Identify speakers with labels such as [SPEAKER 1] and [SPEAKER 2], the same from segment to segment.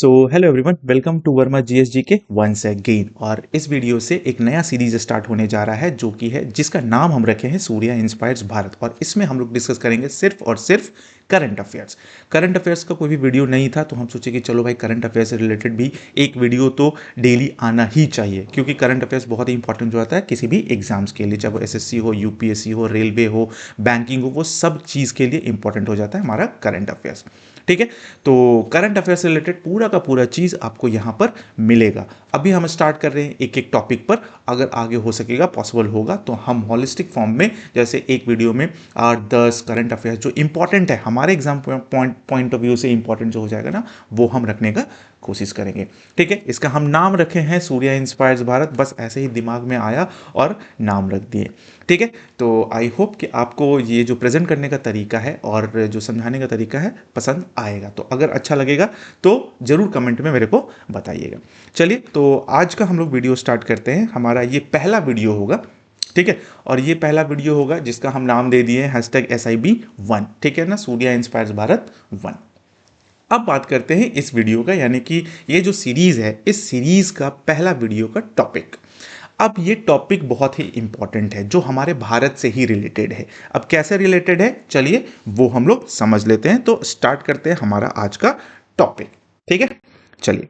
[SPEAKER 1] So hello everyone, welcome to Verma GSG के once again. और इस वीडियो से एक नया सीरीज स्टार्ट होने जा रहा है जो कि है जिसका नाम हम रखे हैं सूर्या इंस्पायर्स भारत। और इसमें हम लोग डिस्कस करेंगे सिर्फ और सिर्फ करंट अफेयर्स। करंट अफेयर्स का कोई भी वीडियो नहीं था तो हम सोचे कि चलो भाई करंट अफेयर्स से रिलेटेड भी एक वीडियो तो डेली आना ही चाहिए, क्योंकि करंट अफेयर्स बहुत ही इंपॉर्टेंट हो जाता है किसी भी एग्जाम्स के लिए, चाहे वो एसएससी हो, यूपीएससी हो, रेलवे हो, बैंकिंग हो, वो सब चीज़ के लिए इंपॉर्टेंट हो जाता है हमारा करंट अफेयर्स। ठीक है, तो करंट अफेयर से रिलेटेड पूरा का पूरा चीज आपको यहां पर मिलेगा। अभी हम स्टार्ट कर रहे हैं एक एक टॉपिक पर। अगर आगे हो सकेगा, पॉसिबल होगा, तो हम हॉलिस्टिक फॉर्म में जैसे एक वीडियो में 8-10 करंट अफेयर्स जो इंपॉर्टेंट है हमारे एग्जाम पॉइंट ऑफ व्यू से इंपॉर्टेंट जो हो जाएगा ना, वो हम रखने का कोशिश करेंगे। ठीक है, इसका हम नाम रखे हैं सूर्या इंस्पायर्स भारत, बस ऐसे ही दिमाग में आया और नाम रख दिए। ठीक है, तो आई होप कि आपको ये जो प्रेजेंट करने का तरीका है और जो समझाने का तरीका है पसंद आएगा। तो अगर अच्छा लगेगा तो जरूर कमेंट में मेरे को बताइएगा। चलिए, तो आज का हम लोग वीडियो स्टार्ट करते हैं। हमारा ये पहला वीडियो होगा, ठीक है, और ये पहला वीडियो होगा जिसका हम नाम दे दिए #SIB1। ठीक है ना, सूर्या इंस्पायर्स भारत 1। अब बात करते हैं इस वीडियो का, यानी कि ये जो सीरीज है, इस सीरीज का पहला वीडियो का टॉपिक। अब ये टॉपिक बहुत ही इंपॉर्टेंट है जो हमारे भारत से ही रिलेटेड है। अब कैसे रिलेटेड है, चलिए वो हम लोग समझ लेते हैं। तो स्टार्ट करते हैं हमारा आज का टॉपिक। ठीक है, चलिए,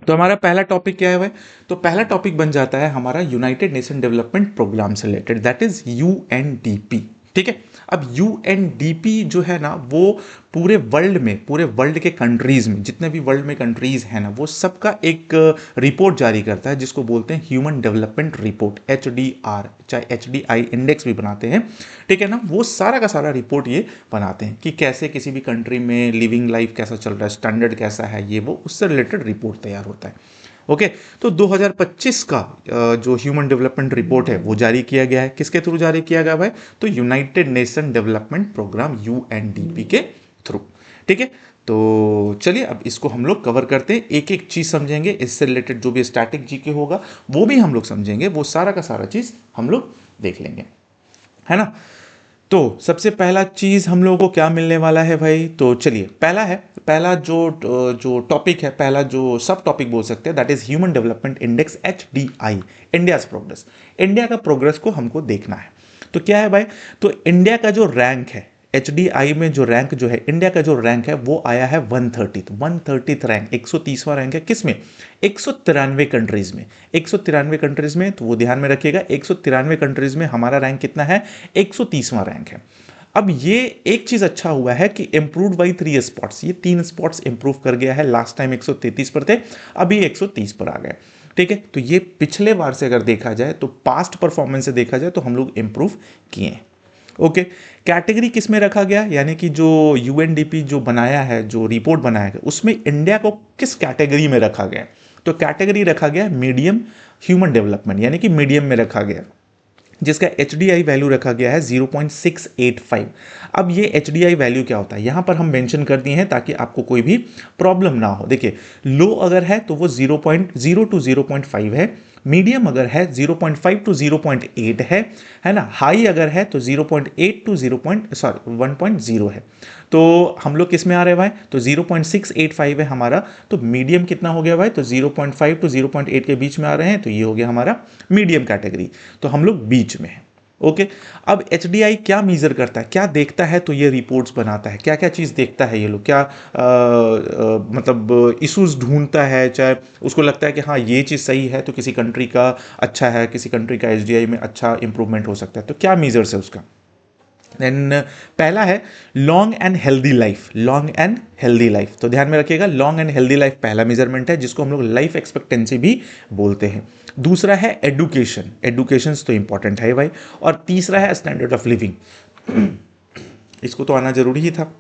[SPEAKER 1] तो हमारा पहला टॉपिक क्या है भाई? तो पहला टॉपिक बन जाता है हमारा यूनाइटेड नेशन डेवलपमेंट प्रोग्राम से रिलेटेड, दैट इज यूएनडीपी। ठीक है, अब यूएनडीपी जो है ना, वो पूरे वर्ल्ड के कंट्रीज में, जितने भी वर्ल्ड में कंट्रीज हैं ना, वो सबका एक रिपोर्ट जारी करता है जिसको बोलते हैं ह्यूमन डेवलपमेंट रिपोर्ट, HDR, चाहे HDI इंडेक्स भी बनाते हैं। ठीक है ना, वो सारा का सारा रिपोर्ट ये बनाते हैं कि कैसे किसी भी कंट्री में लिविंग लाइफ कैसा चल रहा है, स्टैंडर्ड कैसा है, ये वो उससे रिलेटेड रिपोर्ट तैयार होता है। ओके, तो 2025 का जो ह्यूमन डेवलपमेंट रिपोर्ट है वो जारी किया गया है। किसके थ्रू जारी किया गया भाई? तो United nation development Programme UNDP के थ्रू। ठीक है, तो चलिए अब इसको हम लोग कवर करते हैं, एक एक चीज समझेंगे। इससे रिलेटेड जो भी स्टैटिक जीके होगा वो भी हम लोग समझेंगे, वो सारा का सारा चीज हम लोग देख लेंगे, है ना। तो सबसे पहला चीज हम लोगों को क्या मिलने वाला है भाई? तो चलिए, पहला जो टॉपिक है, पहला जो सब टॉपिक बोल सकते हैं, that is human development index, HDI, India's progress. India का प्रोग्रेस को हमको देखना है। तो क्या है भाई? तो इंडिया का जो रैंक है, HDI में जो रैंक जो है, इंडिया का जो रैंक है वो आया है 130th रैंक, 130वां रैंक है। किसमें? 193 कंट्रीज में। 193 कंट्रीज में, तो वो ध्यान में रखिएगा, 193 कंट्रीज में हमारा रैंक कितना है? 130वां रैंक है। अब ये एक चीज अच्छा हुआ है कि इंप्रूव बाई 3 स्पॉट्स, ये 3 स्पॉट्स इंप्रूव कर गया है। लास्ट टाइम 133 पर थे, अभी 130 पर आ गए। ठीक है, तो ये पिछले बार से अगर देखा जाए, तो पास्ट परफॉर्मेंस से देखा जाए, तो हम लोग इंप्रूव किए हैं। ओके, कैटेगरी किस में रखा गया, यानी कि जो यूएनडीपी जो बनाया है, जो रिपोर्ट बनाया गया, उसमें इंडिया को किस कैटेगरी में रखा गया? तो कैटेगरी रखा गया मीडियम ह्यूमन डेवलपमेंट, यानी कि मीडियम में रखा गया, जिसका HDI वैल्यू रखा गया है 0.685। अब ये HDI वैल्यू क्या होता है, यहां पर हम मेंशन कर दिए हैं ताकि आपको कोई भी प्रॉब्लम ना हो। देखिए, लो अगर है तो वो 0.0 टू 0.5 है, मीडियम अगर है 0.5 टू 0.8 है ना, हाई अगर है तो 0.8 टू 1.0 है। तो हम लोग किस में आ रहे हैं भाई? तो 0.685 है हमारा। तो मीडियम कितना हो गया भाई? तो 0.5 टू 0.8 के बीच में आ रहे हैं, तो ये हो गया हमारा मीडियम कैटेगरी। तो हम लोग बीच में हैं। ओके, अब HDI क्या मीजर करता है, क्या देखता है? तो ये रिपोर्ट्स बनाता है। क्या क्या चीज देखता है ये लोग? क्या मतलब इश्यूज ढूंढता है, चाहे उसको लगता है कि हाँ ये चीज सही है तो किसी कंट्री का अच्छा है, किसी कंट्री का HDI में अच्छा इंप्रूवमेंट हो सकता है, तो क्या मीजर्स है उसका? देन पहला है long and healthy life, long and healthy life. तो ध्यान में रखिएगा, लॉन्ग एंड हेल्दी लाइफ पहला मेजरमेंट है, जिसको हम लोग लाइफ एक्सपेक्टेंसी भी बोलते हैं। दूसरा है एडुकेशन, एडुकेशन तो इंपॉर्टेंट है भाई। और तीसरा है स्टैंडर्ड ऑफ लिविंग, इसको तो आना जरूरी ही था।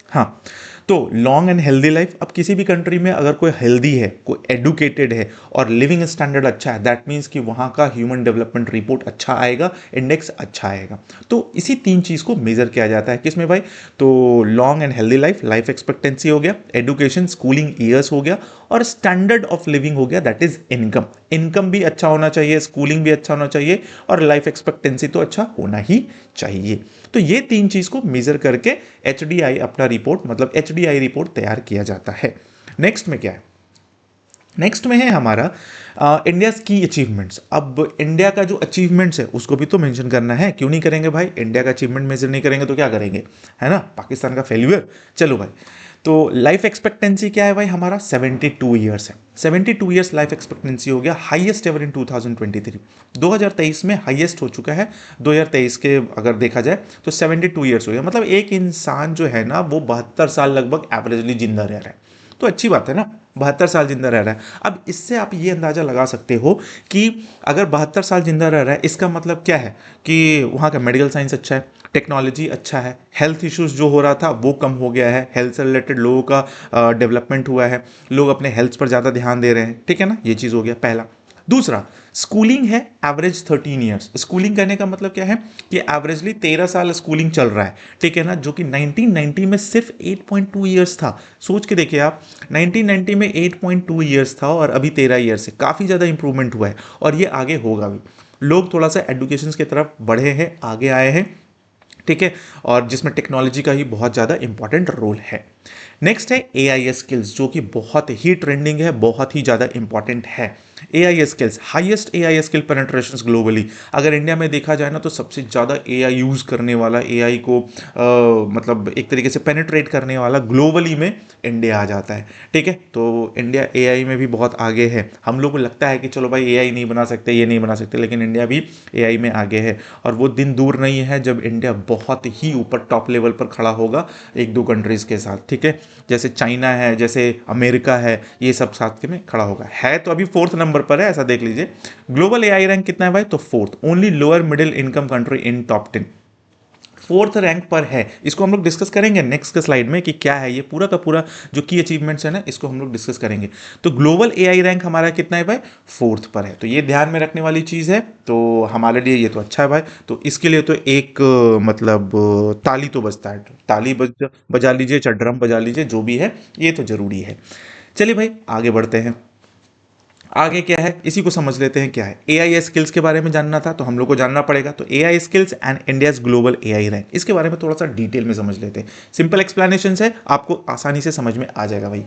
[SPEAKER 1] हाँ, तो लॉन्ग एंड हेल्दी लाइफ। अब किसी भी कंट्री में अगर कोई हेल्दी है, कोई एडुकेटेड है और लिविंग स्टैंडर्ड अच्छा है, दैट मीन्स कि वहाँ का ह्यूमन डेवलपमेंट रिपोर्ट अच्छा आएगा, इंडेक्स अच्छा आएगा। तो इसी 3 चीज़ को मेजर किया जाता है किसमें भाई? तो long and healthy life, life expectancy हो गया, एडुकेशन स्कूलिंग ईयर्स हो गया, और स्टैंडर्ड ऑफ लिविंग हो गया, दैट इज इनकम। इनकम भी अच्छा होना चाहिए, स्कूलिंग भी अच्छा होना चाहिए, और लाइफ एक्सपेक्टेंसी तो अच्छा होना ही चाहिए। तो ये 3 चीज़ को मेजर करके HDI अपना रिपोर्ट, मतलब HDI रिपोर्ट तैयार किया जाता है। नेक्स्ट में क्या है, नेक्स्ट में है हमारा इंडिया की अचीवमेंट्स। अब इंडिया का जो अचीवमेंट्स है उसको भी तो मेंशन करना है, क्यों नहीं करेंगे भाई, इंडिया का अचीवमेंट मेजर नहीं करेंगे तो क्या करेंगे, है ना, पाकिस्तान का फेल्यूर। चलो भाई, तो लाइफ एक्सपेक्टेंसी क्या है भाई, हमारा 72 ईयर्स है, 72 ईयर्स लाइफ एक्सपेक्टेंसी हो गया, हाईएस्ट एवर इन 2023, 2023 में हाईएस्ट हो चुका है। 2023 के अगर देखा जाए तो 72 ईयर्स हो गया, मतलब एक इंसान जो है ना वो 72 साल लगभग एवरेजली जिंदा रह रहा है, तो अच्छी बात है ना, 72 साल जिंदा रह रहा है। अब इससे आप ये अंदाजा लगा सकते हो कि अगर 72 साल जिंदा रह रहा है इसका मतलब क्या है कि वहाँ का मेडिकल साइंस अच्छा है, टेक्नोलॉजी अच्छा है, हेल्थ इश्यूज जो हो रहा था वो कम हो गया है, हेल्थ से रिलेटेड लोगों का डेवलपमेंट हुआ है, लोग अपने हेल्थ पर ज़्यादा ध्यान दे रहे हैं, ठीक है ना, ये चीज़ हो गया पहला। दूसरा, स्कूलिंग है एवरेज 13 ईयर्स। स्कूलिंग करने का मतलब क्या है कि एवरेजली 13 साल स्कूलिंग चल रहा है, ठीक है ना, जो कि 1990 में सिर्फ 8.2 ईयर्स था। सोच के देखिए आप, 1990 में 8.2 ईयर्स था और अभी 13 ईयर्स से काफ़ी ज़्यादा इंप्रूवमेंट हुआ है, और ये आगे होगा भी। लोग थोड़ा सा एडुकेशन की तरफ बढ़े हैं, आगे आए हैं, ठीक है, और जिसमें टेक्नोलॉजी का ही बहुत ज़्यादा इंपॉर्टेंट रोल है। नेक्स्ट है एआई स्किल्स, जो कि बहुत ही ट्रेंडिंग है, बहुत ही ज़्यादा इंपॉर्टेंट है। AI skills, highest AI skill penetration globally. अगर इंडिया में देखा जाए ना तो सबसे ज़्यादा एआई यूज़ करने वाला, एआई को मतलब एक तरीके से पेनिट्रेट करने वाला ग्लोबली में इंडिया आ जाता है, ठीक है। तो इंडिया एआई में भी बहुत आगे है। हम लोग को लगता है कि चलो भाई एआई नहीं बना सकते, ये नहीं बना सकते, लेकिन इंडिया भी एआई में आगे है, और वो दिन दूर नहीं है जब इंडिया बहुत ही ऊपर टॉप लेवल पर खड़ा होगा एक दो कंट्रीज़ के साथ, ठीक है, जैसे चाइना है, जैसे अमेरिका है, ये सब साथ में खड़ा होगा। है तो अभी 4th नंबर पर है, ऐसा देख लीजिए। ग्लोबल एआई रैंक कितना है भाई, तो 4th, only lower middle income country in top 10, 4th rank पर है। इसको हम लोग डिस्कस करेंगे नेक्स्ट के स्लाइड में कि क्या है ये पूरा का पूरा जो की अचीवमेंट्स है ना, इसको हम लोग डिस्कस करेंगे। तो ग्लोबल एआई रैंक हमारा कितना है भाई, 4th पर है, तो ये ध्यान में रखने वाली चीज़ है। तो हमारे लिए ये तो अच्छा है भाई, तो इसके लिए तो एक मतलब ताली तो बजता है, ताली बजा लीजिए, चाहे ड्रम बजा लीजिए, जो भी है ये तो जरूरी है। चलिए भाई आगे बढ़ते हैं। आगे क्या है इसी को समझ लेते हैं, क्या है एआई स्किल्स के बारे में जानना था तो हम लोग को जानना पड़ेगा। तो AI skills and India's global AI rank, इसके बारे में थोड़ा सा डिटेल में समझ लेते हैं। सिंपल एक्सप्लेनेशन है, आपको आसानी से समझ में आ जाएगा भाई।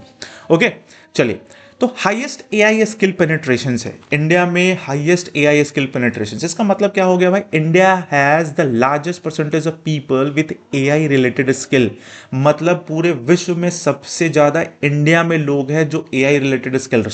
[SPEAKER 1] ओके, चलिए। तो हाईएस्ट एआई स्किल पेनिट्रेशन है इंडिया में, हाईएस्ट एआई स्किल पेनिट्रेशन, इसका मतलब क्या हो गया भाई, India has the largest percentage of people with AI related skill. मतलब पूरे विश्व में सबसे ज्यादा इंडिया में लोग हैं जो AI related skill,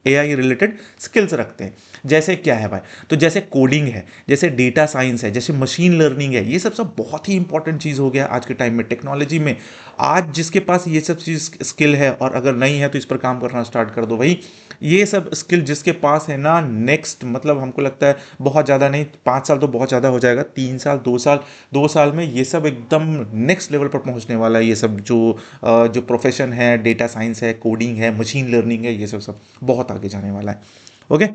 [SPEAKER 1] AI related skills रखते हैं। जैसे क्या है भाई, तो जैसे कोडिंग है, जैसे डेटा साइंस है, जैसे मशीन लर्निंग है, ये सब सब बहुत ही इंपॉर्टेंट चीज़ हो गया आज के टाइम में टेक्नोलॉजी में। आज जिसके पास ये सब चीज़ स्किल है, और अगर नहीं है तो इस पर काम करना स्टार्ट कर दो भाई। ये सब स्किल जिसके पास है ना, नेक्स्ट मतलब हमको लगता है बहुत ज़्यादा नहीं, 5 साल तो बहुत ज़्यादा हो जाएगा, 3 साल 2 साल, 2 साल में ये सब एकदम नेक्स्ट लेवल पर पहुंचने वाला है। ये सब जो प्रोफेशन है, डेटा साइंस है, कोडिंग है, मशीन लर्निंग है, ये सब सब बहुत आगे जाने वाला है। ओके,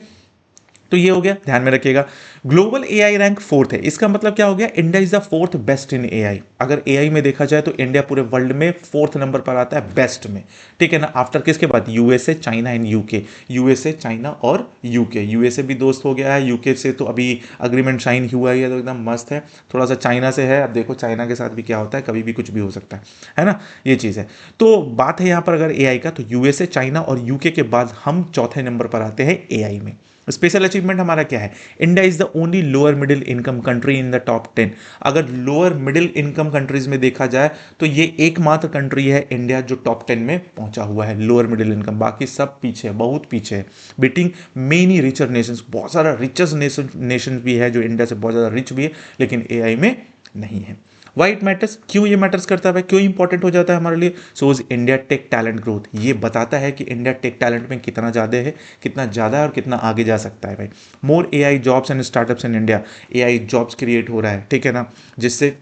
[SPEAKER 1] तो ये हो गया, ध्यान में रखिएगा। ग्लोबल एआई रैंक 4th है, इसका मतलब क्या हो गया, India is the 4th best in AI. अगर एआई में देखा जाए तो इंडिया पूरे वर्ल्ड में 4th नंबर पर आता है बेस्ट में, ठीक है ना। आफ्टर किसके बाद, USA, China and UK. USA, China और यूके, यूएसए भी दोस्त हो गया है, यूके से तो अभी अग्रीमेंट साइन हुआ है, तो एकदम मस्त है। थोड़ा सा चाइना से है, अब देखो चाइना के साथ भी क्या होता है, कभी भी कुछ भी हो सकता है ना, ये चीज़ है। तो बात है यहाँ पर अगर एआई का, तो यूएसए, चाइना और यूके के बाद हम चौथे नंबर पर आते हैं एआई में। स्पेशल अचीवमेंट हमारा क्या है, India is the only lower middle income country in the top 10। अगर लोअर मिडिल इनकम कंट्रीज में देखा जाए तो ये एकमात्र कंट्री है इंडिया जो टॉप 10 में पहुंचा हुआ है, लोअर मिडिल इनकम। बाकी सब पीछे है, बहुत पीछे है, बीटिंग मेनी रिचर नेशंस। बहुत सारा रिचेस्ट नेशन भी है जो इंडिया से बहुत ज़्यादा रिच भी है, लेकिन एआई में नहीं है। वाई इट मैटर्स, क्यों ये मैटर्स करता है, क्यों इंपॉर्टेंट हो जाता है हमारे लिए, सोज इंडिया टेक टैलेंट ग्रोथ। ये बताता है कि इंडिया टेक टैलेंट में कितना ज़्यादा है, कितना ज़्यादा है और कितना आगे जा सकता है भाई। More AI jobs and startups in India, AI jobs create हो रहा है, ठीक है ना, जिससे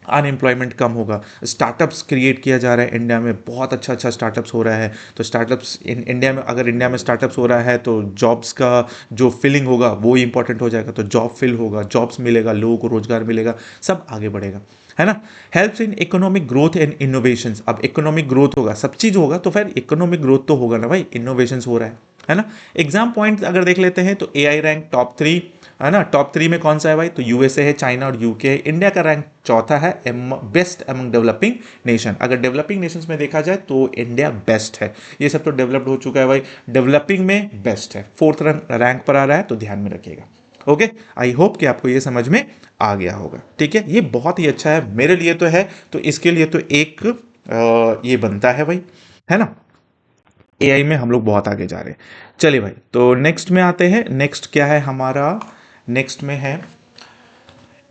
[SPEAKER 1] अनएम्प्लॉयमेंट कम होगा। स्टार्टअप्स क्रिएट किया जा रहा है इंडिया में, बहुत अच्छा अच्छा स्टार्टअप्स हो रहा है। तो स्टार्टअप्स इन इंडिया में, अगर इंडिया में स्टार्टअप्स हो रहा है तो जॉब्स का जो फिलिंग होगा वो इंपॉर्टेंट हो जाएगा। तो जॉब फिल होगा, जॉब्स मिलेगा, लोगों को रोजगार मिलेगा, सब आगे बढ़ेगा, है ना। Helps in economic growth and innovations. अब इकोनॉमिक ग्रोथ होगा, सब चीज़ होगा तो फिर इकोनॉमिक ग्रोथ तो होगा ना भाई, इनोवेशंस हो रहा है है ना। एग्जाम पॉइंट अगर देख लेते हैं तो एआई रैंक टॉप 3 है ना, टॉप 3 में कौन सा है भाई, तो यूएसए है, चाइना और यूके है। इंडिया का रैंक चौथा है बेस्ट अमंग डेवलपिंग नेशन। अगर डेवलपिंग नेशंस में देखा जाए तो इंडिया बेस्ट है, ये सब तो डेवलप्ड हो चुका है भाई, डेवलपिंग में बेस्ट है, 4th रैंक पर आ रहा है, तो ध्यान में रखिएगा। ओके, आई होप कि आपको ये समझ में आ गया होगा। ठीक है, ये बहुत ही अच्छा है मेरे लिए तो है, तो इसके लिए तो एक ये बनता है भाई, है ना। एआई में हम लोग बहुत आगे जा रहे हैं। चलिए भाई, तो नेक्स्ट में आते हैं। नेक्स्ट क्या है हमारा, नेक्स्ट में है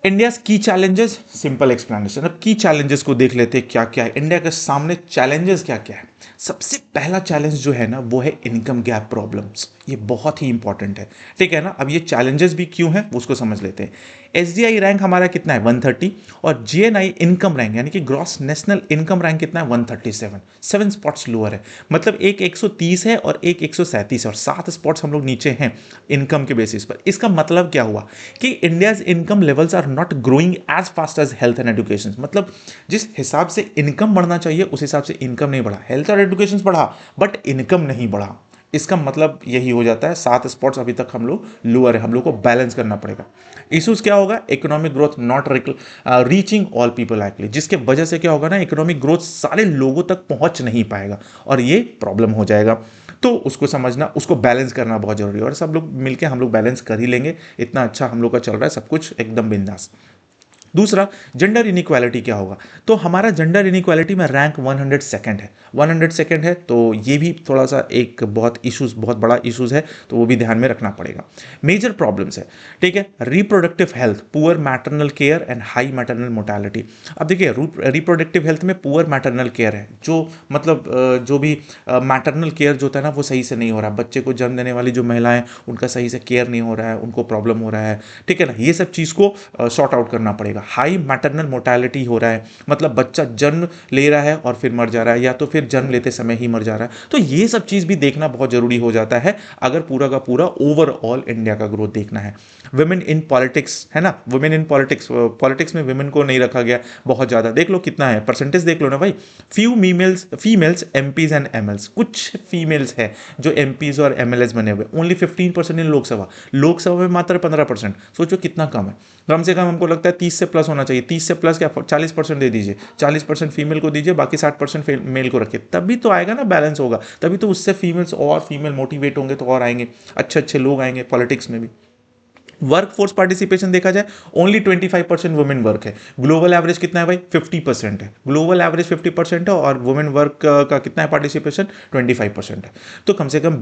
[SPEAKER 1] इंडिया की चैलेंजेस, सिंपल एक्सप्लेनेशन। अब की चैलेंजेस को देख लेते हैं क्या क्या है इंडिया के सामने, चैलेंजेस क्या क्या है। सबसे पहला चैलेंज जो है ना वो है इनकम गैप प्रॉब्लम्स, ये बहुत ही इंपॉर्टेंट है, ठीक है ना। अब ये चैलेंजेस भी क्यों है उसको समझ लेते हैं। एसडीआई रैंक हमारा कितना है 130, और जीएनआई इनकम रैंक यानी कि ग्रॉस नेशनल इनकम रैंक कितना है 137, 7 स्पॉट्स लोअर है। मतलब एक 130 है और एक 137 है, और 7 स्पॉट्स हम लोग नीचे हैं इनकम के बेसिस पर। इसका मतलब क्या हुआ कि India's income levels are not growing as fast as health and education. मतलब जिस हिसाब से इनकम बढ़ना चाहिए उस हिसाब से इनकम नहीं बढ़ा, हेल्थ और एजुकेशन बढ़ा बट इनकम नहीं बढ़ा। इसका मतलब यही हो जाता है 7 स्पॉट्स अभी तक हम लोग लोअर है, हम लोग को बैलेंस करना पड़ेगा। इश्यूज क्या होगा, economic growth not reaching all people actually, जिसके वजह से क्या होगा ना, इकोनॉमिक ग्रोथ सारे लोगों तक पहुंच नहीं पाएगा और ये प्रॉब्लम हो जाएगा। तो उसको समझना, उसको बैलेंस करना बहुत जरूरी है, और सब लोग मिलकर हम लोग बैलेंस कर ही लेंगे। इतना अच्छा हम लोग का चल रहा है सब कुछ एकदम बिंदास। दूसरा, जेंडर इनइक्वालिटी क्या होगा, तो हमारा जेंडर इनइक्वालिटी में रैंक 102nd है, 102nd है, तो ये भी थोड़ा सा एक बहुत इश्यूज, बहुत बड़ा इश्यूज है, तो वो भी ध्यान में रखना पड़ेगा। मेजर प्रॉब्लम्स है, ठीक है, reproductive health, poor maternal care and high maternal mortality. अब देखिए रिप्रोडक्टिव हेल्थ में पुअर मैटरनल केयर है, जो मतलब जो भी मैटरनल केयर जो होता है ना वो सही से नहीं हो रहा, बच्चे को जन्म देने वाली जो महिलाएं उनका सही से केयर नहीं हो रहा है, उनको प्रॉब्लम हो रहा है, ठीक है ना। ये सब चीज़ को सॉर्ट आउट करना पड़ेगा। हाई मैटरनल मोर्टेलिटी हो रहा है, मतलब बच्चा जन्म ले रहा है और फिर मर जा रहा है, या तो फिर जन्म लेते समय ही मर जा रहा है। तो ये सब चीज़ भी देखना बहुत जरूरी हो जाता है अगर पूरा का पूरा ओवरऑल इंडिया का ग्रोथ देखना है। वुमेन इन पॉलिटिक्स है ना, वुमेन इन पॉलिटिक्स, पॉलिटिक्स में वुमेन को नहीं रखा गया बहुत ज़्यादा, देख लो कितना है परसेंटेज, देख लो ना भाई। फीमेल्स एमपीज एंड एमएल्स, कुछ फीमेल्स है जो एमपीज और एमएलएस बने हुए, ओनली 15% इन लोकसभा, लोकसभा में मात्र 15%। सोचो कितना कम है। कम से कम हमको लगता है 30 से प्लस होना चाहिए, 30 से प्लस क्या 40% दे दीजिए, 40% फीमेल को दीजिए, बाकी 60% मेल को रखिए, तभी तो आएगा ना, बैलेंस होगा, तभी तो उससे फीमेल्स और फीमेल मोटिवेट होंगे, तो और आएंगे, अच्छे अच्छे लोग आएंगे पॉलिटिक्स में भी। वर्क फोर्स पार्टिसिपेशन देखा जाए ओनली 25% वुमेन वर्क है, ग्लोबल एवरेज कितना है भाई 50% है, ग्लोबल एवरेज 50% है, और वुमेन वर्क का कितना है पार्टिसिपेशन 25% है। तो कम से कम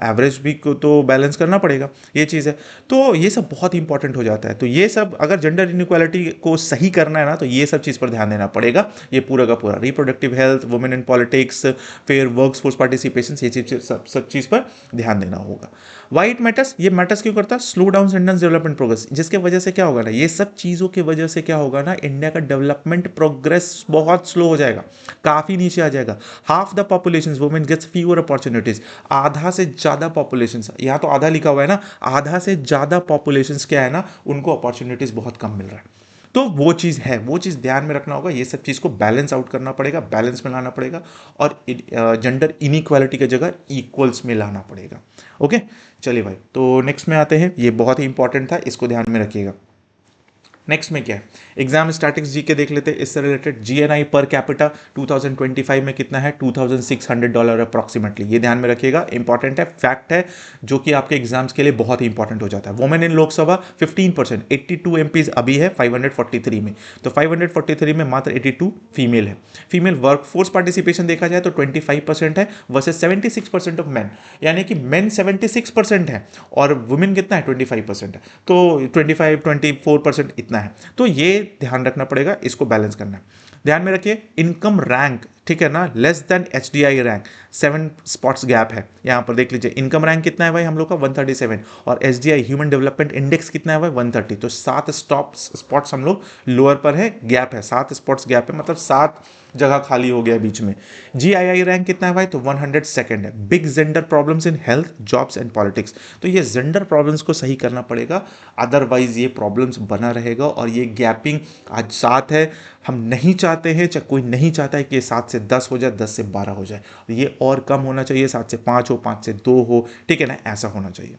[SPEAKER 1] एवरेज भी को तो बैलेंस करना पड़ेगा, ये चीज़ है। तो ये सब बहुत इंपॉर्टेंट हो जाता है। तो ये सब अगर जेंडर इनइक्वालिटी को सही करना है ना, तो ये सब चीज़ पर ध्यान देना पड़ेगा। ये पूरा का पूरा reproductive health, women in politics, फिर वर्क फोर्स पार्टिसिपेशन, ये चीज सब चीज़ पर ध्यान देना होगा। वाइट मैटर्स, ये मैटर्स क्यों करता है, slow down sentence development progress, जिसके वजह से क्या होगा ना, ये सब चीज़ों की वजह से क्या होगा ना, इंडिया का डेवलपमेंट प्रोग्रेस बहुत स्लो हो जाएगा, काफ़ी नीचे आ जाएगा। Half the population women gets fewer opportunities, आधा से ज़्यादा पॉपुलेशन, यहाँ तो आधा लिखा हुआ है ना, आधा से ज़्यादा पॉपुलेशन क्या है ना, उनको अपॉर्चुनिटीज़ बहुत कम मिल रहा है। तो वो चीज़ है, वो चीज़ ध्यान में रखना होगा, ये सब चीज़ को बैलेंस आउट करना पड़ेगा, बैलेंस में लाना पड़ेगा, और जेंडर इनइक्वालिटी की जगह इक्वल्स में लाना पड़ेगा। ओके, चलिए भाई, तो नेक्स्ट में आते हैं, ये बहुत ही इंपॉर्टेंट था, इसको ध्यान में रखिएगा। नेक्स्ट में क्या है, एग्जाम स्टैटिक्स जी के देख लेते हैं इससे रिलेटेड। जीएनआई पर कैपिटा 2025 में कितना है, $2600 अप्रॉक्सीमेटली, ये ध्यान में रखिएगा, इंपॉर्टेंट है, फैक्ट है, जो कि आपके एग्जाम्स के लिए बहुत ही इंपॉर्टेंट हो जाता है। वुमेन इन लोकसभा 15%, 82 एमपीज अभी है 543 में, तो 543 में मात्र 82 फीमेल है। फीमेल वर्क फोर्स पार्टिसिपेशन देखा जाए तो 25% है वर्सेज 76% ऑफ मैन, यानी कि मैन 76% है और वुमेन कितना है 25% है, तो 24% इतना है। तो ये ध्यान रखना पड़ेगा, इसको बैलेंस करना है। ध्यान में रखिए इनकम रैंक, ठीक है ना, less than HDI rank, 7 spots gap है। यहां पर देख लीजिए इनकम रैंक कितना है भाई हम लोग का 137, और एचडीआई ह्यूमन डेवलपमेंट इंडेक्स कितना है भाई 130, तो 7 स्पॉट्स हम लोग लोअर पर है, गैप है, 7 स्पॉट्स गैप है, मतलब 7 जगह खाली हो गया बीच में। जीआईआई रैंक कितना है भाई, तो 102nd है। Big gender problems in health, jobs and politics, तो ये जेंडर प्रॉब्लम्स को सही करना पड़ेगा, अदरवाइज ये प्रॉब्लम्स बना रहेगा, और ये गैपिंग आज 7 है, हम नहीं चाहते चाहते हैं, चाहे कोई नहीं चाहता है कि 7 से 10 हो जाए, 10 से 12 हो जाए, ये और कम होना चाहिए, 7 से 5 हो, 5 से 2 हो, ठीक है ना, ऐसा होना चाहिए।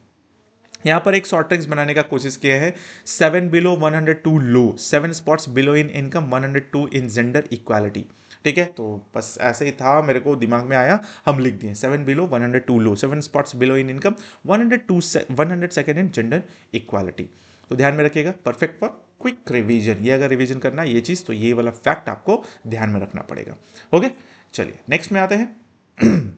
[SPEAKER 1] यहाँ पर एक शॉर्ट ट्रिक्स बनाने का कोशिश किया है, 7 below 102 low, 7 spots below in income, 102 in gender equality, ठीक है। तो बस ऐसे ही था, मेरे को दिमाग में आया, हम लिख दिए 7 below 102 low, 7 spots below in income, 102 in gender equality. तो ध्यान में रखिएगा, परफेक्ट फॉर क्विक रिवीजन, ये अगर रिवीजन करना है ये चीज, तो ये वाला फैक्ट आपको ध्यान में रखना पड़ेगा। ओके, चलिए नेक्स्ट में आते हैं।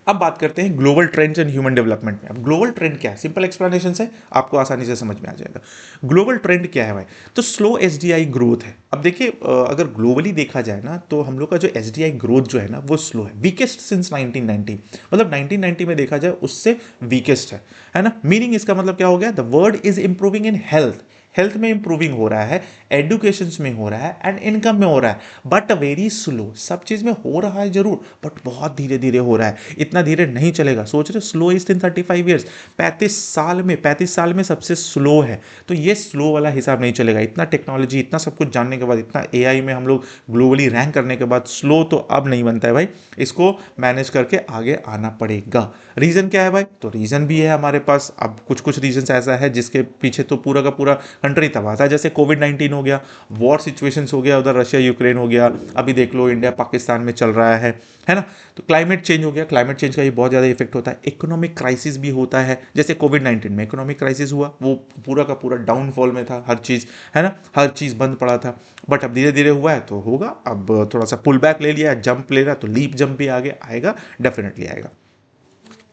[SPEAKER 1] अब बात करते हैं global trends and human development में। अब ग्लोबल ट्रेंड क्या है, सिंपल एक्सप्लेनेशन है, आपको आसानी से समझ में आ जाएगा। ग्लोबल ट्रेंड क्या है भाई, तो स्लो एसडीआई ग्रोथ है। अब देखिए, अगर ग्लोबली देखा जाए ना, तो हम लोग का जो एसडीआई ग्रोथ जो है ना, वो स्लो है, वीकेस्ट सिंस 1990, मतलब 1990 में देखा जाए उससे वीकेस्ट है ना। मीनिंग इसका मतलब क्या हो गया, the world is improving in health, health में इंप्रूविंग हो रहा है, एडुकेशन में हो रहा है, एंड इनकम में हो रहा है, बट वेरी स्लो। सब चीज में हो रहा है जरूर, बट बहुत धीरे धीरे हो रहा है, इतना धीरे नहीं चलेगा। सोच रहे स्लो इज इन 35 ईयर्स, 35 साल में सबसे स्लो है, तो ये स्लो वाला हिसाब नहीं चलेगा। इतना टेक्नोलॉजी, इतना सब कुछ जानने के बाद, इतना एआई में हम लोग ग्लोबली रैंक करने के बाद स्लो तो अब नहीं बनता है भाई, इसको मैनेज करके आगे आना पड़ेगा। रीजन क्या है भाई, तो रीजन भी है हमारे पास। अब कुछ कुछ रीजन ऐसा है जिसके पीछे तो पूरा का पूरा कंट्री तबाह था, जैसे कोविड-19 हो गया, वॉर सिचुएशंस हो गया, उधर रशिया यूक्रेन हो गया, अभी देख लो इंडिया पाकिस्तान में चल रहा है ना। तो क्लाइमेट चेंज हो गया, क्लाइमेट चेंज का भी बहुत ज़्यादा इफेक्ट होता है। इकोनॉमिक क्राइसिस भी होता है, जैसे कोविड-19 में इकोनॉमिक क्राइसिस हुआ, वो पूरा का पूरा डाउनफॉल में था हर चीज़, है ना, हर चीज़ बंद पड़ा था। बट अब धीरे धीरे हुआ है तो होगा, अब थोड़ा सा पुल बैक ले लिया, जंप ले रहा, तो लीप जंप भी आगे आएगा, डेफिनेटली आएगा।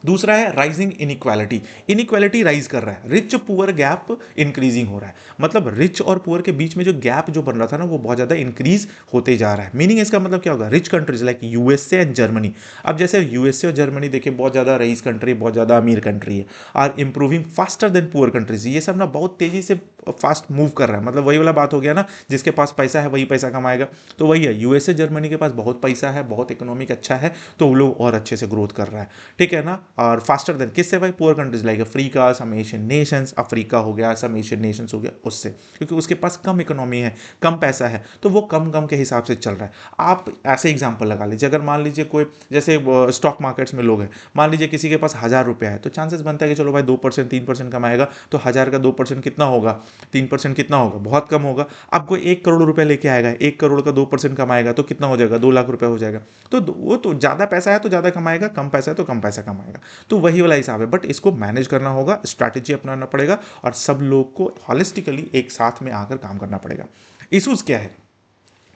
[SPEAKER 1] दूसरा है राइजिंग इनइक्वालिटी, इनइक्वालिटी राइज कर रहा है, रिच पुअर गैप इंक्रीजिंग हो रहा है, मतलब रिच और पुअर के बीच में जो गैप जो बन रहा था ना, वो बहुत ज्यादा इंक्रीज होते जा रहा है। मीनिंग इसका मतलब क्या होगा, rich countries like USA and Germany, अब जैसे यूएसए और जर्मनी देखिए बहुत ज्यादा रईस कंट्री, बहुत ज्यादा अमीर कंट्री है, are improving faster than poor countries, ये सब ना बहुत तेजी से फास्ट मूव कर रहा है। मतलब वही वाला बात हो गया ना, जिसके पास पैसा है वही पैसा कमाएगा, तो वही है, यूएसए जर्मनी के पास बहुत पैसा है, बहुत इकोनॉमिक अच्छा है, तो वो लोग और अच्छे से ग्रोथ कर रहा है, ठीक है ना। और फास्टर देन किससे भाई, पुअर कंट्रीज लाइक अफ्रीका, सम एशियन नेशंस, अफ्रीका हो गया, सम एशियन नेशंस हो गया, उससे, क्योंकि उसके पास कम इकोनॉमी है, कम पैसा है, तो वो कम कम के हिसाब से चल रहा है। आप ऐसे एग्जांपल लगा लीजिए, अगर मान लीजिए कोई जैसे स्टॉक मार्केट्स में लोग हैं, मान लीजिए किसी के पास 1,000 रुपया है, तो चांसेस बनता है कि चलो भाई 2% 3% कमाएगा, तो 1,000 का 2% कितना होगा, 3% कितना होगा, बहुत कम होगा। अब कोई 1 करोड़ रुपया लेके आएगा, 1 करोड़ का 2% कमाएगा, तो कितना हो जाएगा, 2 लाख रुपया हो जाएगा। तो वो तो ज़्यादा पैसा है तो ज़्यादा कमाएगा, कम पैसा है तो कम पैसा कमाएगा, तो वही वाला हिसाब है। बट इसको मैनेज करना होगा, स्ट्रैटेजी अपनाना पड़ेगा, और सब लोग को हॉलिस्टिकली एक साथ में आकर काम करना पड़ेगा। इशूज क्या है,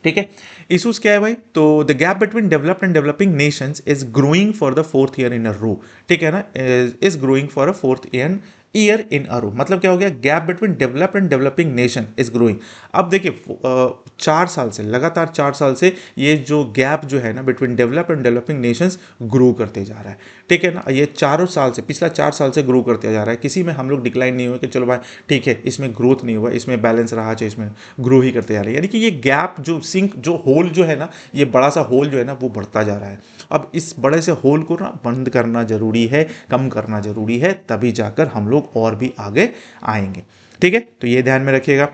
[SPEAKER 1] ठीक है, इशूज क्या है भाई, तो the gap between developed and developing nations is growing for the 4th year in a row, ठीक है ना, is growing for a 4th year in a row, मतलब क्या हो गया, gap between developed and developing nation is growing. अब देखिए 4 साल से, लगातार 4 साल से ये जो गैप जो है ना between developed and developing Nations grow करते जा रहा है, ठीक है ना। ये 4 साल से, पिछला 4 साल से ग्रो करते जा रहा है, किसी में हम लोग डिक्लाइन नहीं हुए कि चलो भाई ठीक है इसमें ग्रोथ नहीं हुआ, इसमें बैलेंस रहा, चाहे इसमें ग्रो ही करते जा रहे हैं। यानी कि ये गैप जो सिंक जो होल जो है ना, ये बड़ा सा होल जो है ना, वो बढ़ता जा रहा है। अब इस बड़े से होल को ना बंद करना जरूरी है, कम करना जरूरी है, तभी जाकर हम लोग और भी आगे आएंगे, ठीक है। तो ये ध्यान में रखिएगा।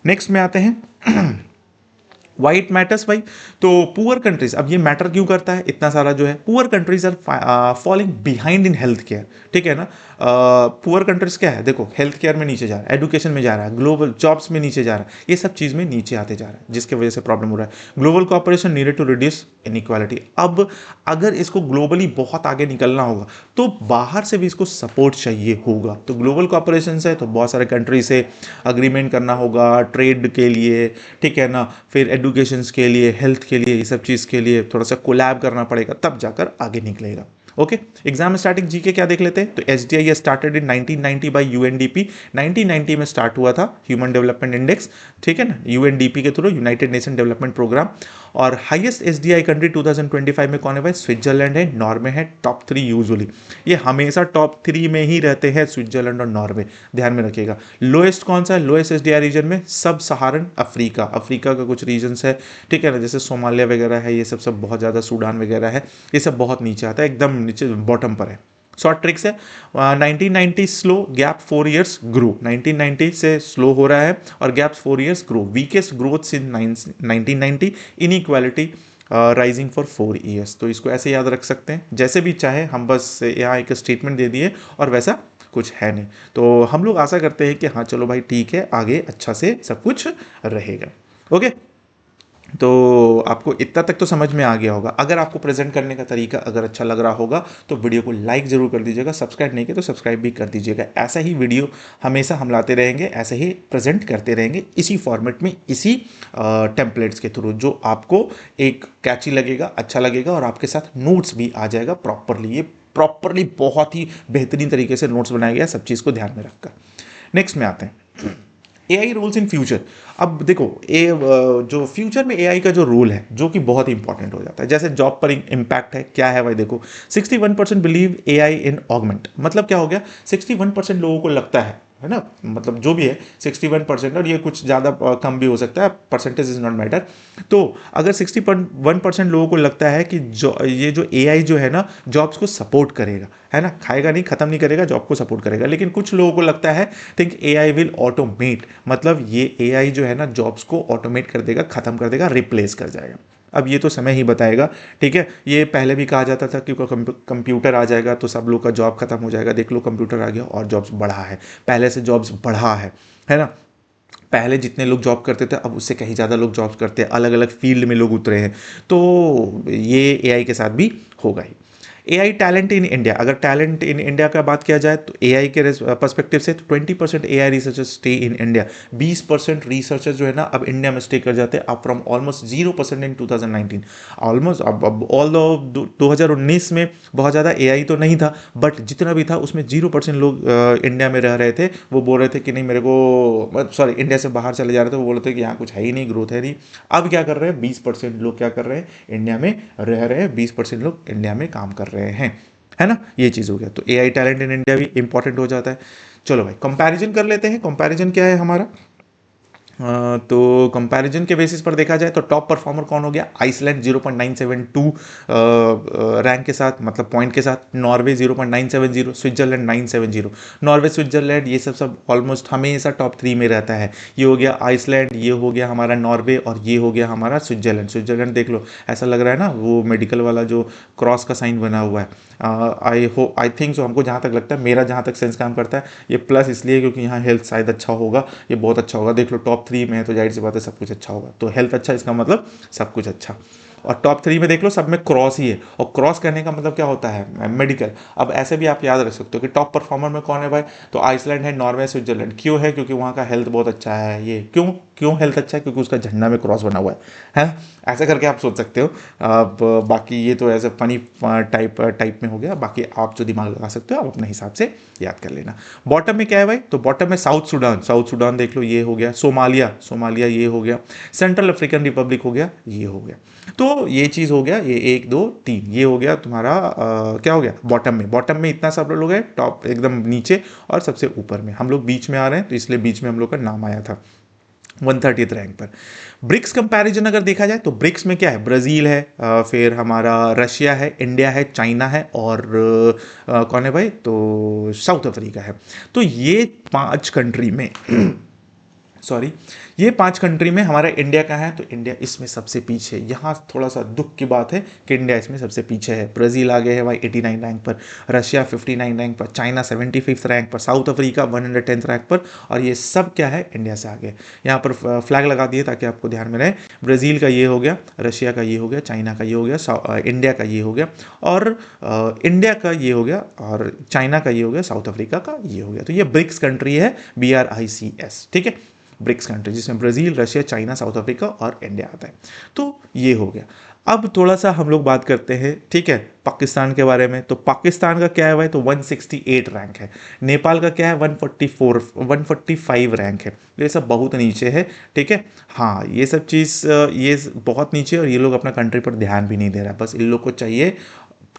[SPEAKER 1] नेक्स्ट में आते हैं वाइट मैटर्स भाई, तो पुअर कंट्रीज, अब ये मैटर क्यों करता है, इतना सारा जो है, poor countries are falling behind in health care, ठीक है ना। पुअर कंट्रीज क्या है, देखो हेल्थ केयर में नीचे जा रहा है, एडुकेशन में जा रहा है, ग्लोबल जॉब्स में नीचे जा रहा है, ये सब चीज़ में नीचे आते जा रहा है, जिसकी वजह से प्रॉब्लम हो रहा है। Global cooperation needed to reduce inequality, अब अगर इसको ग्लोबली बहुत आगे निकलना होगा तो बाहर से भी इसको सपोर्ट चाहिए होगा। तो ग्लोबल कोऑपरेशन है तो बहुत सारे कंट्री से अग्रीमेंट करना होगा ट्रेड के लिए, ठीक है ना, फिर एजुकेशन के लिए, हेल्थ के लिए, ये सब चीज़ के लिए थोड़ा सा कोलैब करना पड़ेगा, तब जाकर आगे निकलेगा। ओके, एग्जाम स्टार्टिंग जीके क्या देख लेते हैं, तो SDI started in 1990 bye UNDP, 1990 में स्टार्ट हुआ था ह्यूमन डेवलपमेंट इंडेक्स, ठीक है ना, यूएनडीपी के through, united nation development programme. और हाईएस्ट एसडीआई कंट्री 2025 में कौन है भाई, स्विट्जरलैंड है, नॉर्वे है, टॉप 3 यूजुअली, ये हमेशा टॉप 3 में ही रहते हैं, स्विट्जरलैंड और नॉर्वे, ध्यान में रखिएगा। लोएस्ट कौन सा है, लोएस्ट एसडीआई रीजन में सब सहारन अफ्रीका, अफ्रीका का कुछ रीजन्स है, ठीक है ना, जैसे सोमालिया वगैरह है, ये सब बहुत ज़्यादा, सूडान वगैरह है, ये सब बहुत नीचे आता है, एकदम नीचे बॉटम पर है। शॉर्ट ट्रिक्स है। 1990 स्लो, गैप 4 ईयर्स ग्रो, 1990 से स्लो हो रहा है और gap 4 years grow, weakest growth in 1990, inequality rising for 4 years. तो इसको ऐसे याद रख सकते हैं, जैसे भी चाहे हम बस यहाँ एक स्टेटमेंट दे दिए और वैसा कुछ है नहीं। तो हम लोग आशा करते हैं कि हाँ चलो भाई ठीक है, आगे अच्छा से सब कुछ रहेगा। ओके, तो आपको इतना तक तो समझ में आ गया होगा। अगर आपको प्रेजेंट करने का तरीका अगर अच्छा लग रहा होगा तो वीडियो को लाइक जरूर कर दीजिएगा, सब्सक्राइब नहीं किया तो सब्सक्राइब भी कर दीजिएगा। ऐसा ही वीडियो हमेशा हम लाते रहेंगे, ऐसे ही प्रेजेंट करते रहेंगे इसी फॉर्मेट में, इसी टेम्पलेट्स के थ्रू, जो आपको एक कैची लगेगा, अच्छा लगेगा और आपके साथ नोट्स भी आ जाएगा प्रॉपरली। ये प्रॉपरली बहुत ही बेहतरीन तरीके से नोट्स बनाया गया सब चीज़ को ध्यान में रखकर। नेक्स्ट में आते हैं, एआई रोल्स इन फ्यूचर। अब देखो जो फ्यूचर में एआई का जो रोल है जो कि बहुत ही इंपॉर्टेंट हो जाता है, जैसे जॉब पर इम्पैक्ट है, क्या है भाई देखो, 61% बिलीव एआई इन ऑगमेंट। मतलब क्या हो गया, 61% लोगों को लगता है ना, मतलब जो भी है 61%, और ये कुछ ज़्यादा कम भी हो सकता है, परसेंटेज इज नॉट मैटर। तो अगर 61% लोगों को लगता है कि ये जो एआई जो है ना जॉब्स को सपोर्ट करेगा, है ना, खाएगा नहीं, खत्म नहीं करेगा, जॉब को सपोर्ट करेगा, लेकिन कुछ लोगों को लगता है थिंक एआई विल ऑटोमेट, मतलब ये एआई जो है ना जॉब्स को ऑटोमेट कर देगा, खत्म कर देगा, रिप्लेस कर जाएगा। अब ये तो समय ही बताएगा, ठीक है। ये पहले भी कहा जाता था कि कंप्यूटर आ जाएगा तो सब लोग का जॉब खत्म हो जाएगा, देख लो कंप्यूटर आ गया और जॉब्स बढ़ा है, पहले से जॉब्स बढ़ा है ना। पहले जितने लोग जॉब करते थे अब उससे कहीं ज़्यादा लोग जॉब्स करते हैं, अलग अलग फील्ड में लोग उतरे हैं। तो ये एआई के साथ भी होगा ही। एआई टैलेंट इन इंडिया, अगर टैलेंट इन इंडिया का बात किया जाए तो एआई के पर्सपेक्टिव से 20% AI researchers stay in India, 20% researchers जो है ना अब इंडिया में स्टे कर जाते हैं, अब फ्रॉम ऑलमोस्ट 0% इन 2019। ऑलमोस्ट अब ऑल 2019 में बहुत ज़्यादा एआई तो नहीं था, बट जितना भी था उसमें 0% लोग इंडिया में रह रहे थे। वो बोल रहे थे कि नहीं मेरे को, सॉरी इंडिया से बाहर चले जा रहे थे, वो बोल रहे थे कि यहाँ कुछ है ही नहीं, ग्रोथ है नहीं। अब क्या कर रहे हैं, 20% लोग क्या कर रहे हैं, इंडिया में रह रहे हैं, 20% लोग इंडिया में काम कर रहे हैं, है ना। ये चीज़ हो गया, तो एआई टैलेंट इन इंडिया भी इंपॉर्टेंट हो जाता है। चलो भाई कंपैरिजन कर लेते हैं। कंपैरिजन क्या है हमारा, तो कंपैरिजन के बेसिस पर देखा जाए तो टॉप परफॉर्मर कौन हो गया, आइसलैंड 0.972 रैंक के साथ, मतलब पॉइंट के साथ, नॉर्वे 0.970, स्विट्जरलैंड 970। नॉर्वे स्विट्जरलैंड ये सब ऑलमोस्ट हमेशा टॉप 3 में रहता है। ये हो गया आइसलैंड, ये हो गया हमारा नॉर्वे और ये हो गया हमारा स्विट्जरलैंड। स्विट्जरलैंड देख लो, ऐसा लग रहा है ना वो मेडिकल वाला जो क्रॉस का साइन बना हुआ है। आई थिंक सो, हमको जहाँ तक लगता है, मेरा जहाँ तक सेंस काम करता है, ये प्लस इसलिए क्योंकि यहाँ हेल्थ शायद अच्छा होगा, ये बहुत अच्छा होगा। देख लो टॉप 3 में है तो जाहिर सी बात है सब कुछ अच्छा होगा, तो हेल्थ अच्छा इसका मतलब सब कुछ अच्छा। और टॉप 3 में देख लो सब में क्रॉस ही है, और क्रॉस करने का मतलब क्या होता है, मेडिकल। अब ऐसे भी आप याद रख सकते हो कि टॉप परफॉर्मर में कौन है भाई, तो आइसलैंड है, नॉर्वे, स्विट्जरलैंड। क्यों है, क्योंकि वहाँ का हेल्थ बहुत अच्छा है। ये क्यों क्यों हेल्थ अच्छा है, क्योंकि उसका झंडा में क्रॉस बना हुआ है। ऐसा करके आप सोच सकते हो। अब बाकी ये तो ऐसे फनी टाइप में हो गया, बाकी आप जो दिमाग लगा सकते हो आप अपने हिसाब से याद कर लेना। बॉटम में क्या है भाई, तो बॉटम में साउथ सूडान, साउथ सूडान देख लो, ये हो गया। सोमालिया, सोमालिया ये हो गया। सेंट्रल अफ्रीकन रिपब्लिक हो गया, ये हो गया। तो ये चीज़ हो गया, ये 1 2 3 ये हो गया तुम्हारा क्या हो गया बॉटम में। बॉटम में इतना सब लोग हैं, टॉप एकदम नीचे और सबसे ऊपर में हम लोग बीच में आ रहे हैं, तो इसलिए बीच में हम लोग का नाम आया था 130th रैंक पर। ब्रिक्स कंपैरिजन अगर देखा जाए तो ब्रिक्स में क्या है, ब्राज़ील है, फिर हमारा रशिया है, इंडिया है, चाइना है, और कौन है भाई, तो साउथ अफ्रीका है। तो ये 5 कंट्री में सॉरी, ये 5 कंट्री में हमारा इंडिया का है, तो इंडिया इसमें सबसे पीछे। यहाँ थोड़ा सा दुख की बात है कि इंडिया इसमें सबसे पीछे है। ब्राज़ील आ गए है भाई 89 रैंक पर, रशिया 59 रैंक पर, चाइना 75th रैंक पर, साउथ अफ्रीका 110th रैंक पर, और ये सब क्या है, इंडिया से आगे। यहाँ पर फ्लैग लगा दिए ताकि आपको ध्यान में रहे। ब्राज़ील का ये हो गया, रशिया का ये हो गया, चाइना का ये हो गया, इंडिया का ये हो गया, और इंडिया का ये हो गया, और चाइना का ये हो गया, साउथ अफ्रीका का ये हो गया। तो ये ब्रिक्स कंट्री है, BRICS, ठीक है, ब्रिक्स कंट्री, जिसमें Brazil, Russia, China, south Africa और इंडिया आता है। तो ये हो गया। अब थोड़ा सा हम लोग बात करते हैं, ठीक है, पाकिस्तान के बारे में। तो पाकिस्तान का क्या है भाई, तो 168 रैंक है। नेपाल का क्या है, 145 रैंक है। ये सब बहुत नीचे है, ठीक है। हाँ, ये सब चीज़ ये बहुत नीचे, और ये लोग अपना कंट्री पर ध्यान भी नहीं दे रहा। बस इन लोग को चाहिए,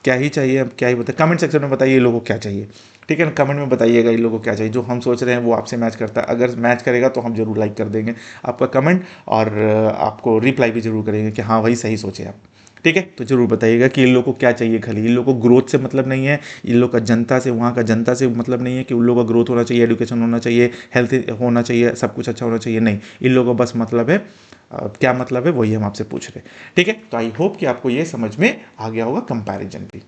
[SPEAKER 1] क्या ही चाहिए, अब क्या ही बताए, कमेंट सेक्शन में बताइए लोगों को क्या चाहिए, ठीक है ना। कमेंट में बताइएगा इन लोगों को क्या चाहिए, जो हम सोच रहे हैं वो आपसे मैच करता है। अगर मैच करेगा तो हम जरूर लाइक कर देंगे आपका कमेंट, और आपको रिप्लाई भी जरूर करेंगे कि हाँ भाई सही सोचे आप। ठीक है, तो जरूर बताइएगा कि इन लोगों को क्या चाहिए। खाली इन लोगों को ग्रोथ से मतलब नहीं है, इन लोग का जनता से, वहाँ का जनता से मतलब नहीं है कि उन लोगों का ग्रोथ होना चाहिए, एडुकेशन होना चाहिए, हेल्थ होना चाहिए, सब कुछ अच्छा होना चाहिए, नहीं। इन लोगों का बस मतलब है क्या मतलब है वही हम आपसे पूछ रहे हैं। ठीक है, तो आई होप कि आपको ये समझ में आ गया होगा कंपैरिजन भी।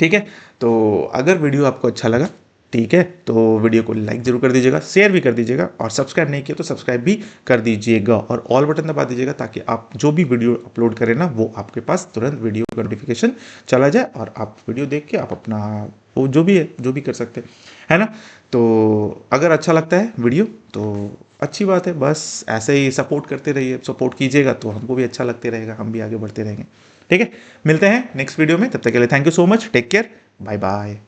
[SPEAKER 1] ठीक है, तो अगर वीडियो आपको अच्छा लगा, ठीक है, तो वीडियो को लाइक जरूर कर दीजिएगा, शेयर भी कर दीजिएगा, और सब्सक्राइब नहीं किया तो सब्सक्राइब भी कर दीजिएगा, और ऑल बटन दबा दीजिएगा ताकि आप जो भी वीडियो अपलोड करें ना वो आपके पास तुरंत वीडियो का नोटिफिकेशन चला जाए, और आप वीडियो देख के आप अपना वो जो भी है जो भी कर सकते हैं, है ना। तो अगर अच्छा लगता है वीडियो तो अच्छी बात है, बस ऐसे ही सपोर्ट करते रहिए, सपोर्ट कीजिएगा तो हमको भी अच्छा लगते रहेगा, हम भी आगे बढ़ते रहेंगे। ठीक है, मिलते हैं नेक्स्ट वीडियो में, तब तक के लिए thank you so much, take care, bye bye.